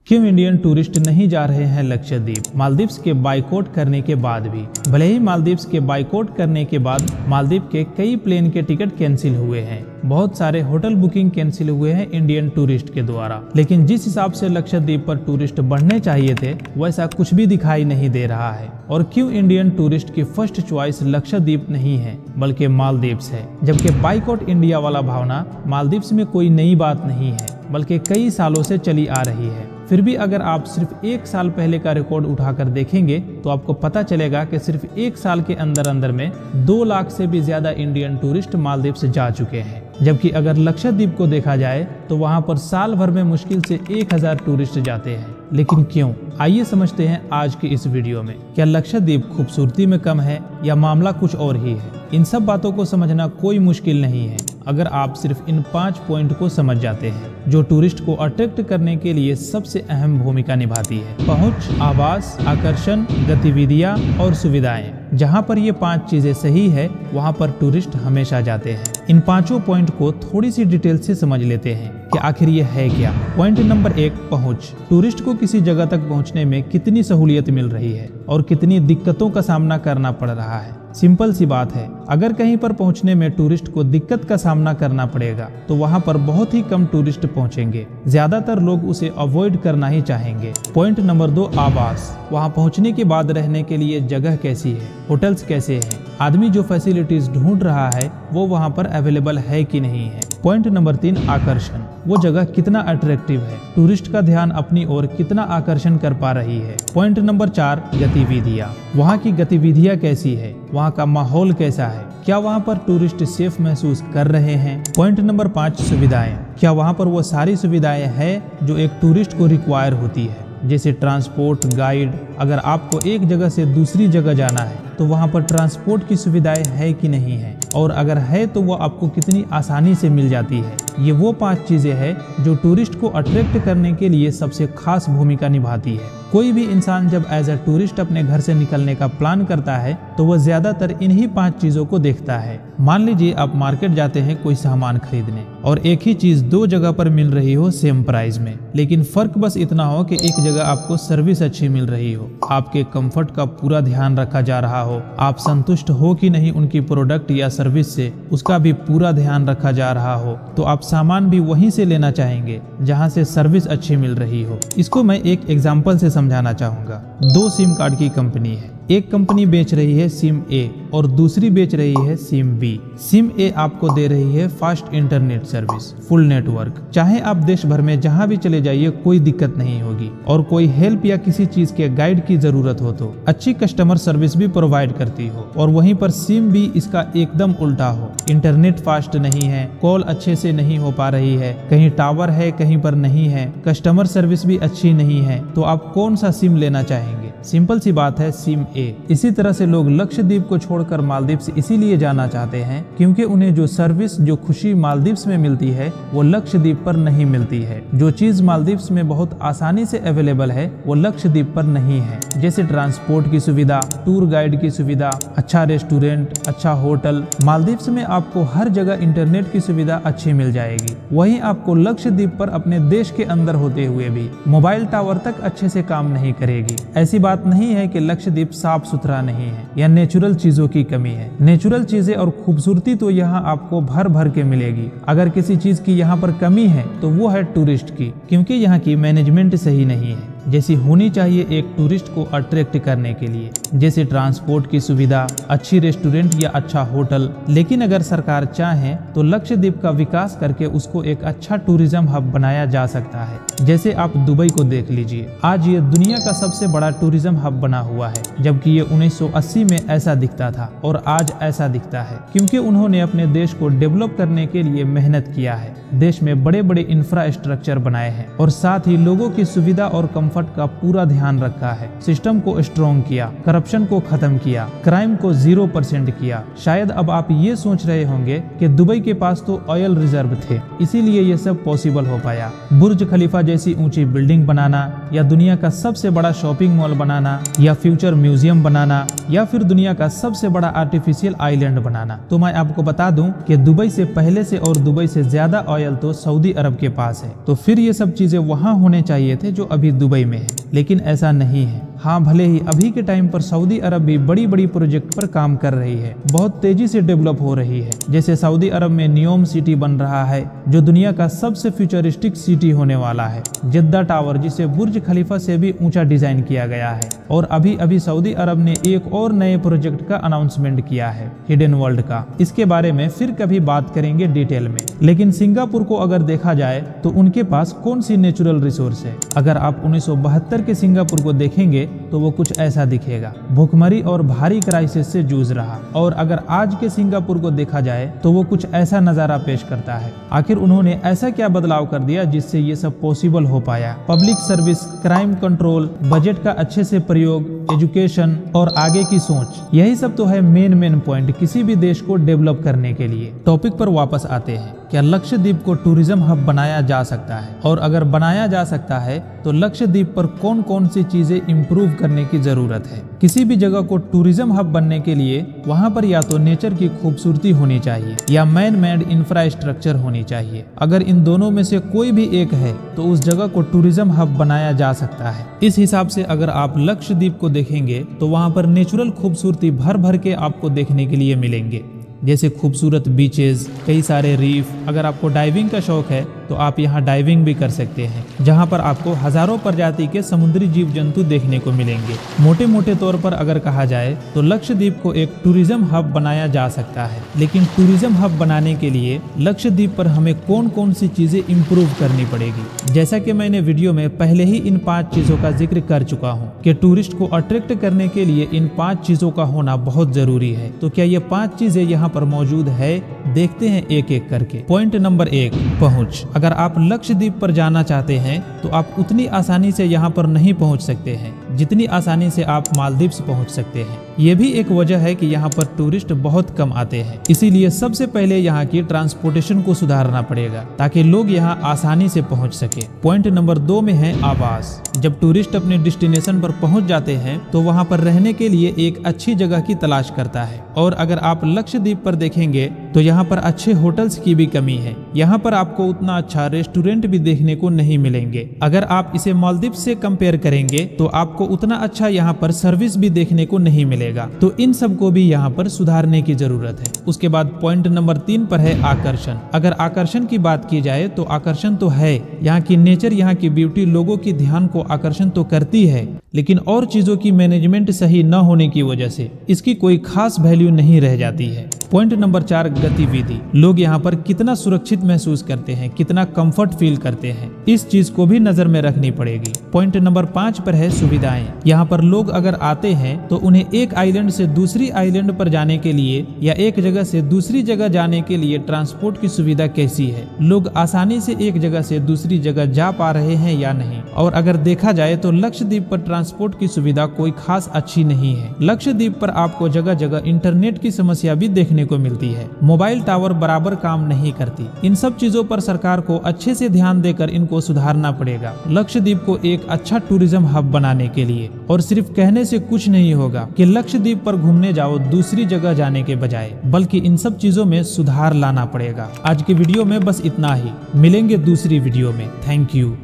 क्यों Indian tourist नहीं जा रहे हैं लक्षद्वीप? मालदीव्स के बाइकआउट करने के बाद भी। भले ही मालदीव्स के बाइकआउट करने के बाद मालदीव के कई प्लेन के टिकट कैंसिल हुए हैं, बहुत सारे होटल बुकिंग कैंसिल हुए हैं इंडियन टूरिस्ट के द्वारा, लेकिन जिस हिसाब से लक्षद्वीप पर टूरिस्ट बढ़ने चाहिए थे वैसा कुछ भी दिखाई नहीं दे रहा है। और क्यों इंडियन टूरिस्ट की फर्स्ट चॉइस लक्षद्वीप नहीं है बल्कि मालदीव्स है, जबकि बाइकआउट इंडिया वाला भावना मालदीव्स में कोई नई बात नहीं है बल्कि कई सालों से चली आ रही है। फिर भी अगर आप सिर्फ एक साल पहले का रिकॉर्ड उठाकर देखेंगे तो आपको पता चलेगा कि सिर्फ एक साल के अंदर में 2 लाख से भी ज्यादा इंडियन टूरिस्ट मालदीव से जा चुके हैं। जबकि अगर लक्षद्वीप को देखा जाए तो वहां पर साल भर में मुश्किल से 1000 टूरिस्ट जाते हैं। लेकिन क्यों? आइए समझते हैं आज की इस वीडियो में। क्या लक्षद्वीप खूबसूरती में कम है या मामला कुछ और ही है? इन सब बातों को समझना कोई मुश्किल नहीं है अगर आप सिर्फ इन 5 पॉइंट को समझ जाते हैं जो टूरिस्ट को अट्रैक्ट करने के लिए सबसे अहम भूमिका निभाती है। पहुंच, आवास, आकर्षण, गतिविधियां और सुविधाएं। जहां पर ये 5 चीजें सही है वहां पर टूरिस्ट हमेशा जाते हैं। इन 5 पॉइंट को थोड़ी सी डिटेल से समझ लेते हैं कि आखिर ये है क्या। पॉइंट नंबर 1, पहुंच। टूरिस्ट को किसी जगह तक पहुंचने में कितनी सहूलियत मिल रही है और कितनी दिक्कतों का सामना करना पड़ रहा है। सिंपल सी बात है, अगर कहीं पर पहुंचने में टूरिस्ट को दिक्कत का सामना करना पड़ेगा तो वहां पर बहुत ही कम टूरिस्ट पहुंचेंगे। ज्यादातर लोग उसे अवॉइड करना ही चाहेंगे। पॉइंट नंबर 2, आवास। वहां पहुंचने के बाद रहने के लिए जगह कैसी है, होटल्स कैसे हैं, आदमी जो फैसिलिटीज ढूंढ रहा है वो वहां पर अवेलेबल है कि नहीं है। पॉइंट नंबर 3, आकर्षण। वो जगह कितना अट्रैक्टिव है, टूरिस्ट का ध्यान अपनी ओर कितना आकर्षण कर पा रही है। पॉइंट नंबर 4, गतिविधियां। वहाँ की गतिविधियां कैसी है, वहाँ का माहौल कैसा है, क्या वहाँ पर टूरिस्ट सेफ महसूस कर रहे हैं। पॉइंट नंबर 5, सुविधाएं। क्या वहाँ पर वो सारी सुविधाएं हैं जो एक टूरिस्ट को रिक्वायर होती है, जैसे ट्रांसपोर्ट, गाइड। अगर आपको एक जगह से दूसरी जगह जाना है तो वहाँ पर ट्रांसपोर्ट की सुविधाएं है कि नहीं है, और अगर है तो वो आपको कितनी आसानी से मिल जाती है। ये वो 5 चीजें हैं जो टूरिस्ट को अट्रैक्ट करने के लिए सबसे खास भूमिका निभाती है। कोई भी इंसान जब एज अ टूरिस्ट अपने घर से निकलने का प्लान करता है तो वह ज्यादातर इन्हीं 5 चीजों को देखता है। मान लीजिए आप मार्केट जाते हैं कोई सामान खरीदने और एक ही चीज 2 जगह पर मिल रही हो सेम प्राइस में, लेकिन फर्क बस इतना हो कि एक जगह आपको सर्विस अच्छी मिल रही हो, आपके कंफर्ट का पूरा ध्यान रखा जा रहा हो, आप संतुष्ट हो कि नहीं उनकी प्रोडक्ट या सर्विस से उसका भी पूरा ध्यान रखा जा रहा हो, तो आप सामान भी वहीं से लेना चाहेंगे जहां से सर्विस अच्छी मिल रही हो। इसको मैं एक एग्जांपल से समझाना चाहूंगा। 2 सिम कार्ड की कंपनी है, एक कंपनी बेच रही है सिम ए और दूसरी बेच रही है सिम बी। सिम ए आपको दे रही है fast internet service, full network. चाहे आप देश भर में जहां भी चले जाइए कोई दिक्कत नहीं होगी, और कोई हेल्प या किसी चीज के गाइड की जरूरत हो तो अच्छी कस्टमर सर्विस भी प्रोवाइड करती हो। और वहीं पर सिम बी इसका एकदम उल्टा हो, इंटरनेट फास्ट नहीं है, कॉल अच्छे से नहीं हो पा रही है, कहीं टावर है कहीं पर नहीं है, कस्टमर सर्विस भी अच्छी नहीं है, तो आप कौन सा सिम लेना चाहेंगे? सिंपल सी बात है, सिम ए। इसी तरह से लोग लक्षद्वीप को छोड़कर मालदीव से इसीलिए जाना चाहते हैं क्योंकि उन्हें जो सर्विस, जो खुशी मालदीव्स में मिलती है वो लक्षद्वीप पर नहीं मिलती है। जो चीज मालदीव्स में बहुत आसानी से अवेलेबल है वो लक्षद्वीप पर नहीं है, जैसे ट्रांसपोर्ट की सुविधा, टूर गाइड की सुविधा, अच्छा रेस्टोरेंट, अच्छा होटल। मालदीव्स में आपको हर जगह इंटरनेट की सुविधा अच्छी मिल जाएगी, वहीं आपको लक्षद्वीप पर अपने देश के अंदर होते हुए भी मोबाइल टावर तक अच्छे से काम नहीं करेगी। ऐसी बात नहीं है कि लक्षद्वीप साफ सुथरा नहीं है या नेचुरल चीजों की कमी है। नेचुरल चीजें और खूबसूरती तो यहाँ आपको भर भर के मिलेगी। अगर किसी चीज की यहाँ पर कमी है तो वो है टूरिस्ट की, क्योंकि यहाँ की मैनेजमेंट सही नहीं है जैसी होनी चाहिए एक टूरिस्ट को अट्रैक्ट करने के लिए, जैसे ट्रांसपोर्ट की सुविधा, अच्छी रेस्टोरेंट या अच्छा होटल। लेकिन अगर सरकार चाहे तो लक्षद्वीप का विकास करके उसको एक अच्छा टूरिज्म हब बनाया जा सकता है। जैसे आप दुबई को देख लीजिए, आज ये दुनिया का सबसे बड़ा टूरिज्म हब बना हुआ है, जबकि ये 1980 में ऐसा दिखता था और आज ऐसा दिखता है, क्योंकि उन्होंने अपने देश को डेवलप करने के लिए मेहनत किया है। देश में बड़े बड़े इंफ्रास्ट्रक्चर बनाए हैं और साथ ही लोगों की सुविधा और कंफर्ट का पूरा ध्यान रखा है, सिस्टम को स्ट्रॉन्ग किया, करप्शन को खत्म किया, क्राइम को 0% किया। शायद अब आप ये सोच रहे होंगे कि दुबई के पास तो ऑयल रिजर्व थे, इसीलिए ये सब पॉसिबल हो पाया। बुर्ज खलीफा जैसी ऊंची बिल्डिंग बनाना, या दुनिया का सबसे बड़ा शॉपिंग मॉल बनाना, या फ्यूचर म्यूजियम बनाना, या फिर दुनिया का सबसे बड़ा आर्टिफिशियल आइलैंड बनाना। तो मैं आपको बता दूं कि दुबई से पहले से और दुबई से ज्यादा ऑयल तो सऊदी अरब के पास है, तो फिर ये सब चीजें वहां होने चाहिए थे जो अभी दुबई में है, लेकिन ऐसा नहीं है। हाँ, भले ही अभी के टाइम पर सऊदी अरब भी बड़ी बड़ी प्रोजेक्ट पर काम कर रही है, बहुत तेजी से डेवलप हो रही है। जैसे सऊदी अरब में नियोम सिटी बन रहा है, जो दुनिया का सबसे फ्यूचरिस्टिक सिटी होने वाला है। जिद्दा टावर, जिसे बुर्ज खलीफा से भी ऊंचा डिजाइन किया गया है। और अभी अभी सऊदी अरब ने एक और नए प्रोजेक्ट का अनाउंसमेंट किया है, हिडन वर्ल्ड का। इसके बारे में फिर कभी बात करेंगे डिटेल में। लेकिन सिंगापुर को अगर देखा जाए तो उनके पास कौन सी नेचुरल रिसोर्स है? अगर आप 1972 के सिंगापुर को देखेंगे तो वो कुछ ऐसा दिखेगा, भूखमरी और भारी क्राइसिस से जूझ रहा। और अगर आज के सिंगापुर को देखा जाए तो वो कुछ ऐसा नजारा पेश करता है। आखिर उन्होंने ऐसा क्या बदलाव कर दिया जिससे ये सब पॉसिबल हो पाया? Public service, crime control, budget का अच्छे से प्रयोग, एजुकेशन और आगे की सोच, यही सब तो है मेन पॉइंट किसी भी देश को डेवलप करने के लिए। टॉपिक पर वापस आते हैं। क्या लक्षद्वीप को टूरिज्म हब बनाया जा सकता है? और अगर बनाया जा सकता है तो लक्षद्वीप पर कौन कौन सी चीजें इम्प्रूव करने की जरूरत है? किसी भी जगह को टूरिज्म हब बनने के लिए वहां पर या तो नेचर की खूबसूरती होनी चाहिए या मैन मेड इंफ्रास्ट्रक्चर होनी चाहिए। अगर इन दोनों में से कोई भी एक है तो उस जगह को टूरिज्म हब बनाया जा सकता है। इस हिसाब से अगर आप लक्षद्वीप को देखेंगे तो वहां पर नेचुरल खूबसूरती भर भर के आपको देखने के लिए मिलेंगे, जैसे खूबसूरत बीचेस, कई सारे रीफ। अगर आपको डाइविंग का शौक है तो आप यहाँ डाइविंग भी कर सकते हैं, जहाँ पर आपको हजारों प्रजाति के समुद्री जीव जंतु देखने को मिलेंगे। मोटे मोटे तौर पर अगर कहा जाए तो लक्षद्वीप को एक टूरिज्म हब बनाया जा सकता है। लेकिन टूरिज्म हब बनाने के लिए लक्षद्वीप पर हमें कौन कौन सी चीजें इम्प्रूव करनी पड़ेगी? जैसा कि मैंने वीडियो में पहले ही इन 5 चीजों का जिक्र कर चुका हूँ कि टूरिस्ट को अट्रैक्ट करने के लिए इन 5 चीजों का होना बहुत जरूरी है। तो क्या ये 5 चीजें यहाँ पर मौजूद है? देखते हैं एक एक करके। पॉइंट नंबर 1, पहुंच। अगर आप लक्षद्वीप पर जाना चाहते हैं तो आप उतनी आसानी से यहाँ पर नहीं पहुंच सकते हैं जितनी आसानी से आप मालदीव्स पहुंच सकते हैं। ये भी एक वजह है कि यहाँ पर टूरिस्ट बहुत कम आते हैं। इसीलिए सबसे पहले यहाँ की ट्रांसपोर्टेशन को सुधारना पड़ेगा ताकि लोग यहाँ आसानी से पहुँच सके। पॉइंट नंबर 2 में है आवास। जब टूरिस्ट अपने डेस्टिनेशन पर पहुँच जाते हैं तो वहाँ पर रहने के लिए एक अच्छी जगह की तलाश करता है। और अगर आप लक्षद्वीप पर देखेंगे तो यहाँ पर अच्छे होटल्स की भी कमी है। यहाँ पर आपको उतना अच्छा रेस्टोरेंट भी देखने को नहीं मिलेंगे। अगर आप इसे मालदीव से कंपेयर करेंगे तो आपको उतना अच्छा यहाँ पर सर्विस भी देखने को नहीं मिलेगा। तो इन सब को भी यहाँ पर सुधारने की जरूरत है। उसके बाद पॉइंट नंबर 3 पर है आकर्षण। अगर आकर्षण की बात की जाए तो आकर्षण तो है, यहाँ की नेचर, यहाँ की ब्यूटी लोगों की ध्यान को आकर्षण तो करती है, लेकिन और चीजों की मैनेजमेंट सही न होने की वजह से इसकी कोई खास वैल्यू नहीं रह जाती है। पॉइंट नंबर 4, गतिविधि। लोग यहाँ पर कितना सुरक्षित महसूस करते हैं, कितना कंफर्ट फील करते हैं, इस चीज को भी नजर में रखनी पड़ेगी। पॉइंट नंबर 5 पर है सुविधाएं। यहाँ पर लोग अगर आते हैं तो उन्हें एक आइलैंड से दूसरी आइलैंड पर जाने के लिए या एक जगह से दूसरी जगह जाने के लिए ट्रांसपोर्ट की सुविधा कैसी है, लोग आसानी से एक जगह से दूसरी जगह जा पा रहे हैं या नहीं। और अगर देखा जाए तो लक्षद्वीप पर ट्रांसपोर्ट की सुविधा कोई खास अच्छी नहीं है। लक्षद्वीप पर आपको जगह जगह इंटरनेट की समस्या भी देखने को मिलती है, मोबाइल टावर बराबर काम नहीं करती। इन सब चीजों पर सरकार को अच्छे से ध्यान देकर इनको सुधारना पड़ेगा लक्षद्वीप को एक अच्छा टूरिज्म हब बनाने के लिए। और सिर्फ कहने से कुछ नहीं होगा कि लक्षद्वीप पर घूमने जाओ दूसरी जगह जाने के बजाय, बल्कि इन सब चीजों में सुधार लाना पड़ेगा। आज की वीडियो में बस इतना ही, मिलेंगे दूसरी वीडियो में। Thank you.